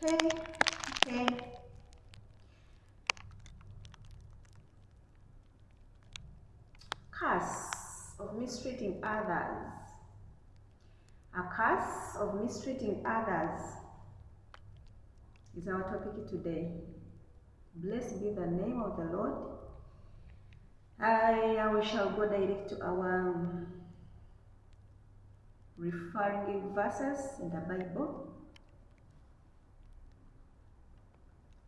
Okay, okay. Curse of mistreating others. A curse of mistreating others is our topic today. Blessed be the name of the Lord. We shall go direct to our referring verses in the Bible.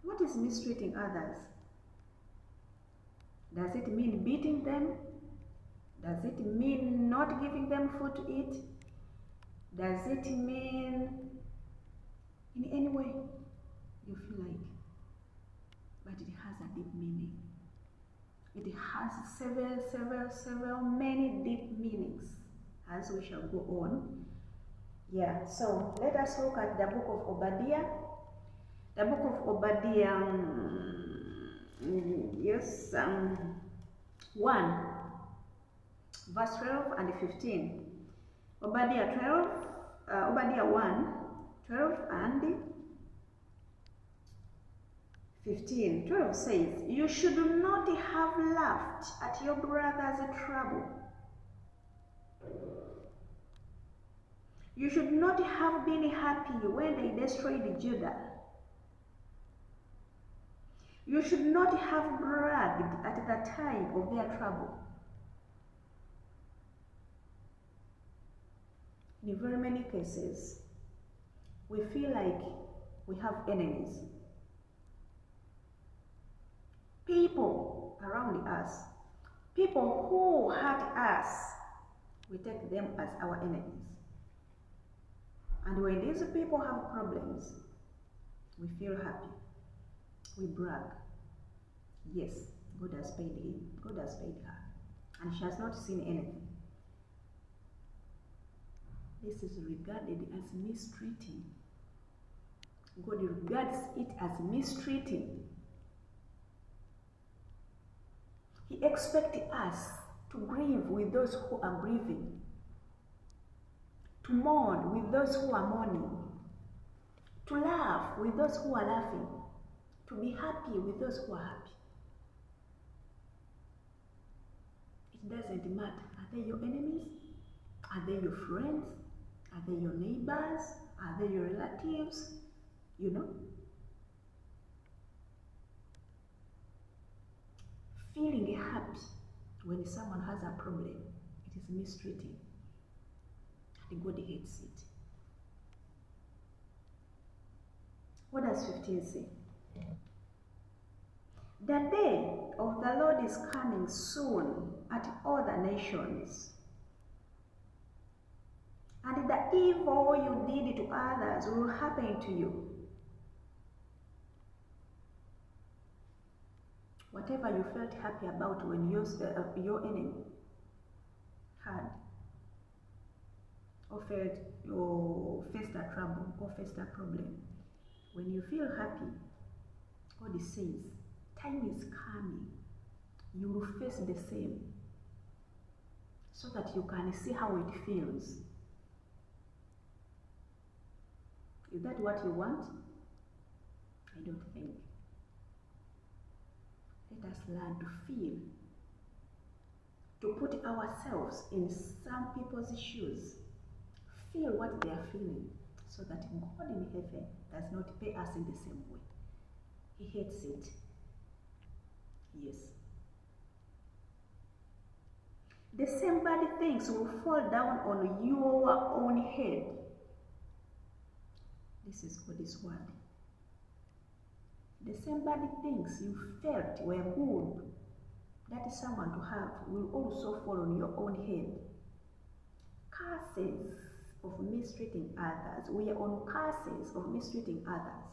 What is mistreating others? Does it mean beating them? Does it mean not giving them food to eat? Does it mean in any way you feel like? But it has a deep meaning. It has several, many deep meanings as we shall go on. Yeah, so let us look at the book of Obadiah. The book of Obadiah, yes, 1, verse 12 and 15. Obadiah 1, 12 and 15. 12 says, "You should not have laughed at your brother's trouble. You should not have been happy when they destroyed Judah. You should not have bragged at the time of their trouble." In very many cases, we feel like we have enemies. People around us, people who hurt us, we take them as our enemies. And when these people have problems, we feel happy. We brag. Yes, God has paid him. God has paid her. And she has not seen anything. This is regarded as mistreating. God regards it as mistreating. He expects us to grieve with those who are grieving, to mourn with those who are mourning, to laugh with those who are laughing, to be happy with those who are happy. It doesn't matter. Are they your enemies? Are they your friends? Are they your neighbors? Are they your relatives? You know? Feeling happy when someone has a problem, it is mistreating. And God hates it. What does 15 say? "The day of the Lord is coming soon at all the nations, and the evil you did to others will happen to you." Whatever you felt happy about when your enemy had or felt or faced a trouble or faced a problem, when you feel happy, God says, time is coming. You will face the same, so that you can see how it feels. Is that what you want? I don't think. Let us learn to feel, to put ourselves in some people's shoes, feel what they are feeling, so that God in heaven does not pay us in the same way. He hates it. Yes. "The same bad things will fall down on your own head." This is God's word. The same bad things you felt were good, that is someone to have, will also fall on your own head. Curses of mistreating others. We are on curses of mistreating others.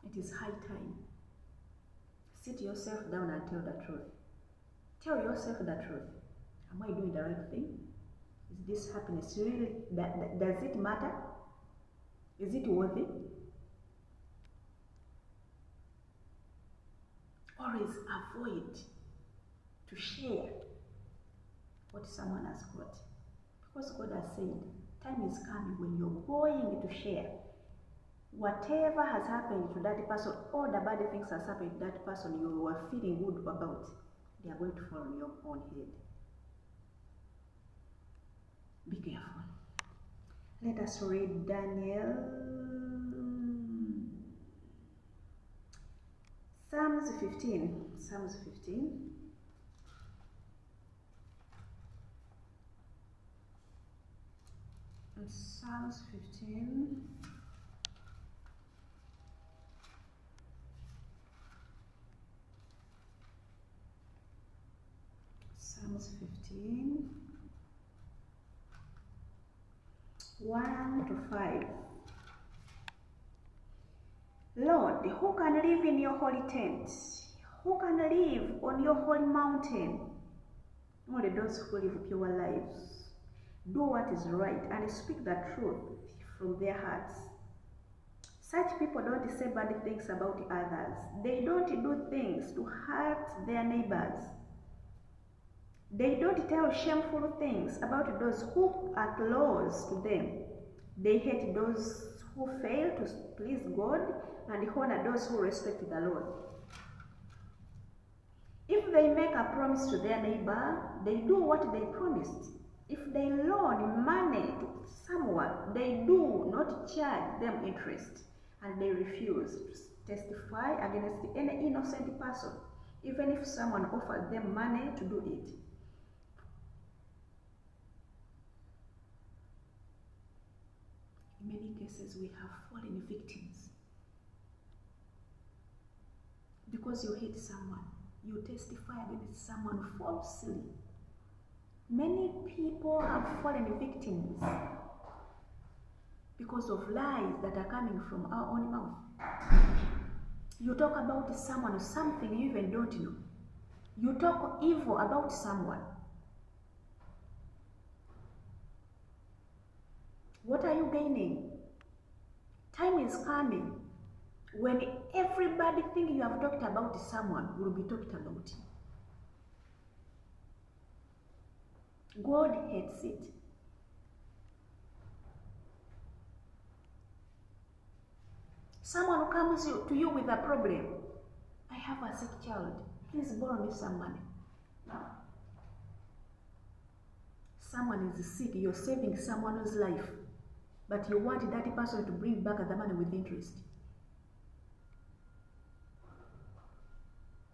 It is high time. Sit yourself down and tell the truth. Tell yourself the truth. Am I doing the right thing? Is this happiness really, does it matter? Is it worthy? Always avoid to share what someone has got. Because God has said, time is coming when you're going to share. Whatever has happened to that person, all the bad things has happened to that person you were feeling good about, they are going to fall on your own head. Be careful. Let us read Daniel. Psalms 15. Psalms 15. Psalms 15. Psalms 15. 1 to 5. Lord, who can live in your holy tent? Who can live on your holy mountain? Only those who live pure lives, do what is right, and speak the truth from their hearts. Such people don't say bad things about others. They don't do things to hurt their neighbors. They don't tell shameful things about those who are close to them. They hate those who fail to please God and honor those who respect the Lord. If they make a promise to their neighbor, they do what they promised. If they loan money to someone, they do not charge them interest, and they refuse to testify against any innocent person, even if someone offers them money to do it. In many cases, we have fallen victims. Because you hate someone, you testify against someone falsely. Many people have fallen victims because of lies that are coming from our own mouth. You talk about someone or something you even don't know. You talk evil about someone. What are you gaining? Time is coming when everybody thinks you have talked about someone will be talked about you. God hates it. Someone comes to you with a problem. I have a sick child. Please borrow me some money. Someone is sick. You're saving someone's life. But you want that person to bring back the money with interest.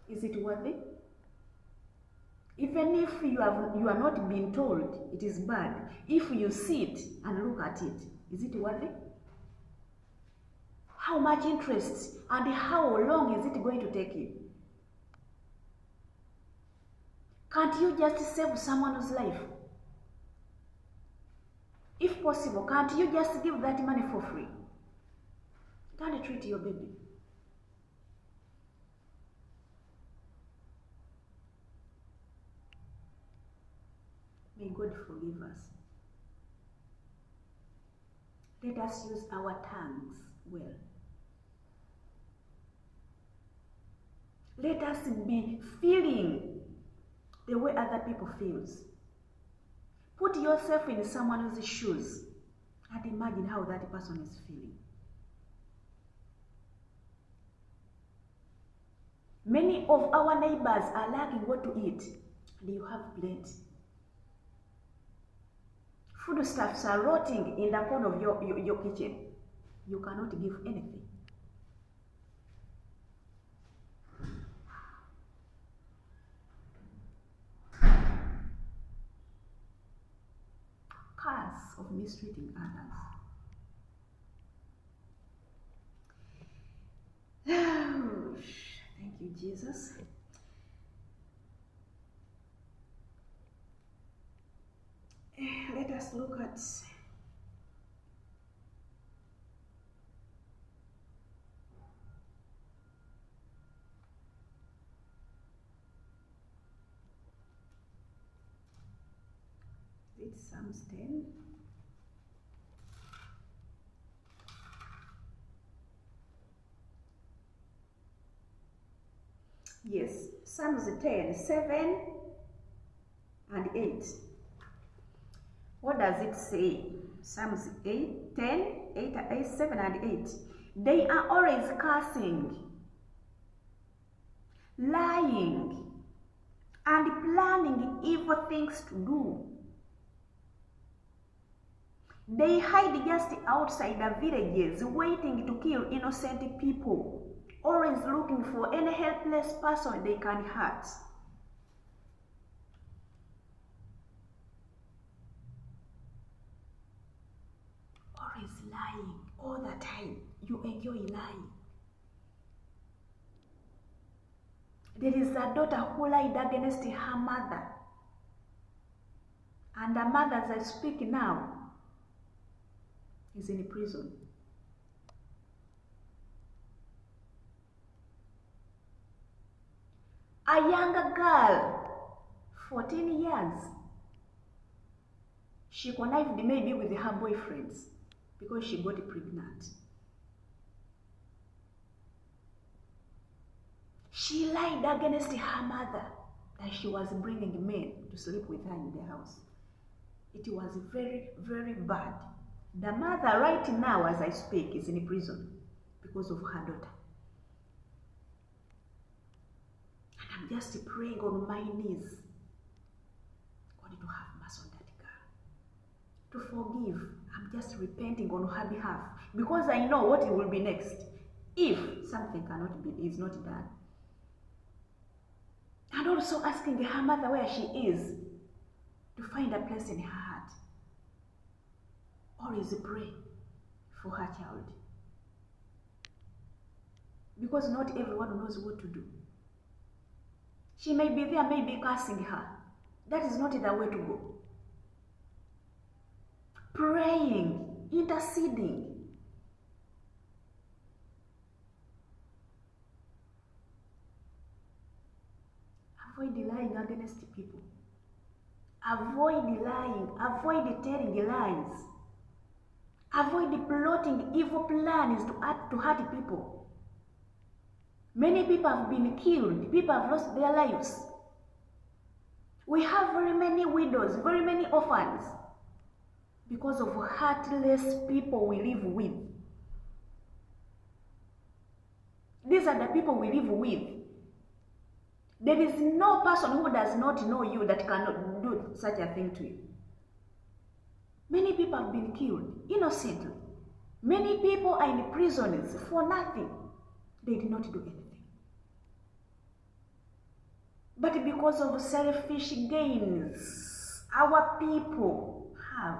Is it worthy? Even if you are not being told it is bad, if you sit and look at it, is it worthy? How much interest and how long is it going to take you? Can't you just save someone's life? If possible, can't you just give that money for free? Don't treat your baby. May God forgive us. Let us use our tongues well. Let us be feeling the way other people feel. Put yourself in someone else's shoes and imagine how that person is feeling. Many of our neighbors are lacking what to eat, and you have plenty. Foodstuffs are rotting in the corner of your kitchen. You cannot give anything. Curse of mistreating others. Thank you, Jesus. Let us look at Psalms 10. Yes, Psalms 10, 7 and 8. What does it say? Psalms 8, 10, 8, 7 and 8. They are always cursing, lying, and planning evil things to do. They hide just outside the villages, waiting to kill innocent people, always looking for any helpless person they can hurt. Always lying, all the time. You enjoy lying. There is a daughter who lied against her mother. And the mother, as I speak now, is in prison. A younger girl, 14 years, she connived maybe with her boyfriends because she got pregnant. She lied against her mother that she was bringing men to sleep with her in the house. It was very, very bad. The mother right now, as I speak, is in prison because of her daughter. And I'm just praying on my knees, God to have mercy on that girl, to forgive. I'm just repenting on her behalf because I know what it will be next if something is not done. And also asking her mother where she is to find a place in her heart. Always pray for her child. Because not everyone knows what to do. She may be there, may be cursing her. That is not the way to go. Praying, interceding. Avoid lying against people. Avoid lying. Avoid telling lies. Avoid plotting evil plans to hurt people. Many people have been killed. People have lost their lives. We have very many widows, very many orphans, because of heartless people we live with. These are the people we live with. There is no person who does not know you that cannot do such a thing to you. Many people have been killed innocently. Many people are in prisons for nothing. They did not do anything. But because of selfish gains, our people have.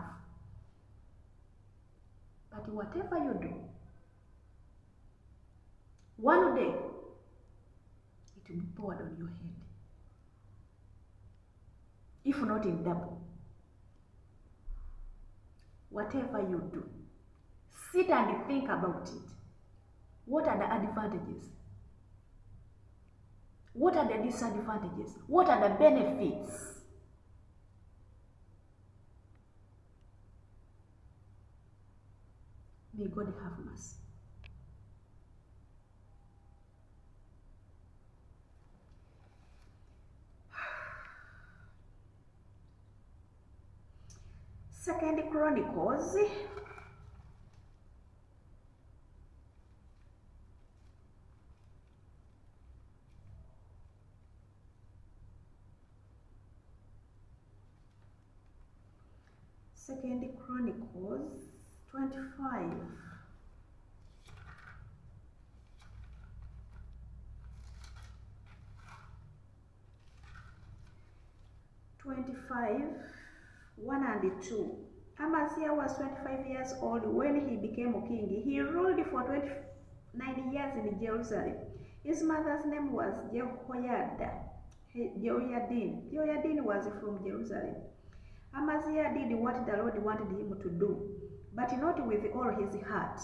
But whatever you do, one day, it will be poured on your head. If not in double. Whatever you do, sit and think about it. What are the advantages? What are the disadvantages? What are the benefits? May God have mercy. Second Chronicles 25. (25) 1 and 2. Amaziah was 25 years old when he became king. He ruled for 29 years in Jerusalem. His mother's name was Jehoiada. Jehoiadin was from Jerusalem. Amaziah did what the Lord wanted him to do, but not with all his heart.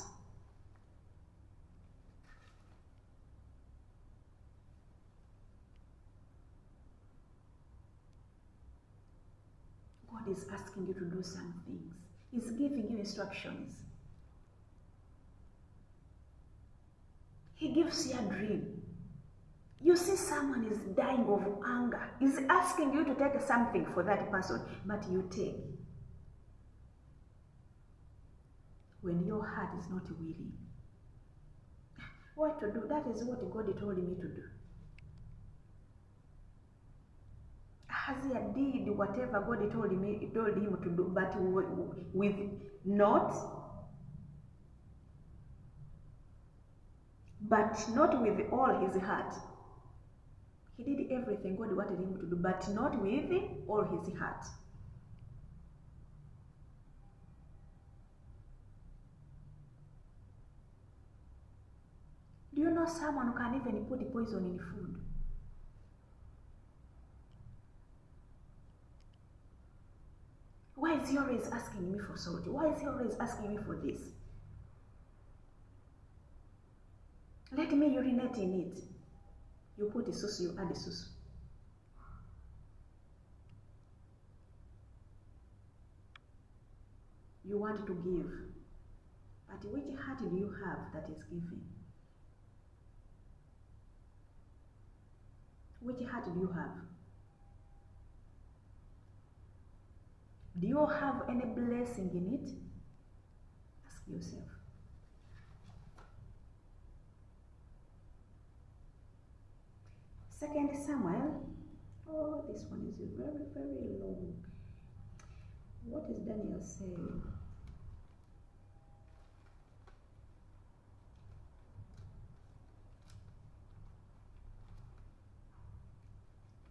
God is asking you to do some things. He's giving you instructions. He gives you a dream. You see someone is dying of anger. He's asking you to take something for that person, but you take. When your heart is not willing. What to do? That is what God told me to do. Ahazia did whatever God told him to do, but with not with all his heart. He did everything God wanted him to do, but not with all his heart. Do you know someone who can even put poison in food? Why is he always asking me for salt? Why is he always asking me for this? Let me urinate in it. You put the sauce, you add the sauce. You want to give, but which heart do you have that is giving? Which heart do you have? Do you have any blessing in it? Ask yourself. Second Samuel. Oh, this one is very, very long. What is Daniel saying?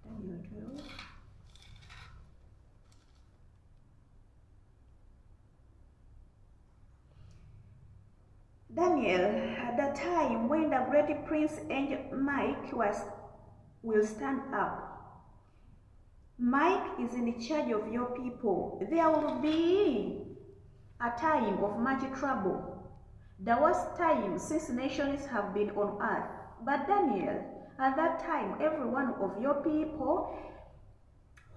Daniel 12. Daniel, at the time when the great prince angel Mike will stand up. Mike is in charge of your people. There will be a time of much trouble, the worst time since nations have been on earth. But Daniel, at that time, every one of your people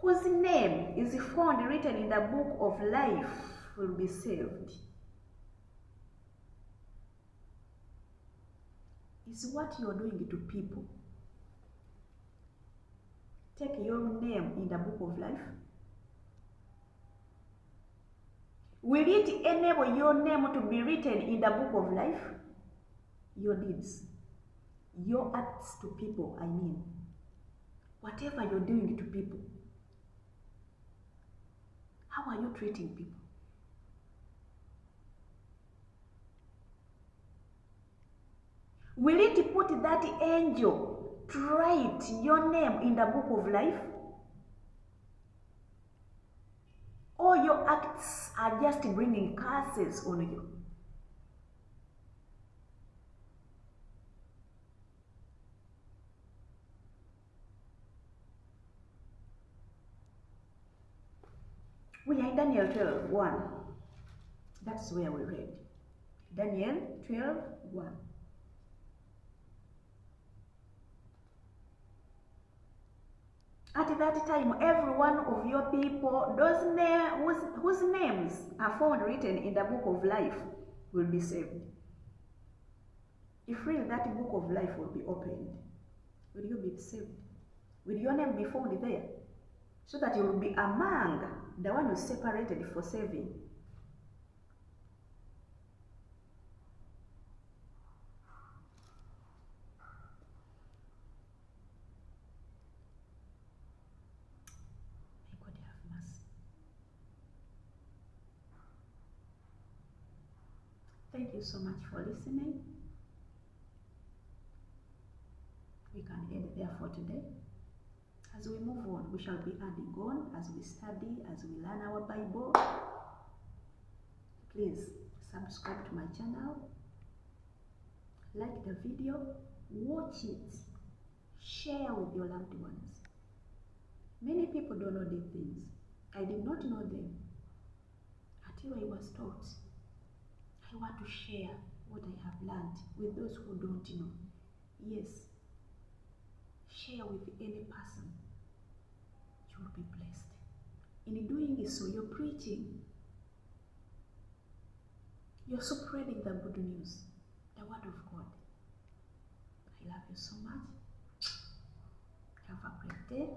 whose name is found written in the book of life will be saved. It's what you're doing to people. Take your name in the book of life. Will it enable your name to be written in the book of life? Your deeds, your acts to people, I mean. Whatever you're doing to people. How are you treating people? Will it put that angel to write your name in the book of life? Or your acts are just bringing curses on you? We are in Daniel 12:1. That's where we read. Daniel 12:1. At that time, every one of your people, whose names are found written in the book of life, will be saved. If really that book of life will be opened, will you be saved? Will your name be found there? So that you will be among the one who separated for saving. May God have mercy. Thank you so much for listening. We can end there for today. As we move on, we shall be adding on as we study, as we learn our Bible. Please subscribe to my channel, like the video, watch it, share with your loved ones. Many people don't know these things. I did not know them until I was taught. I want to share what I have learned with those who don't know. Yes, share with any person. You will be blessed. In doing so, you're preaching. You're spreading the good news, the word of God. I love you so much. Have a great day.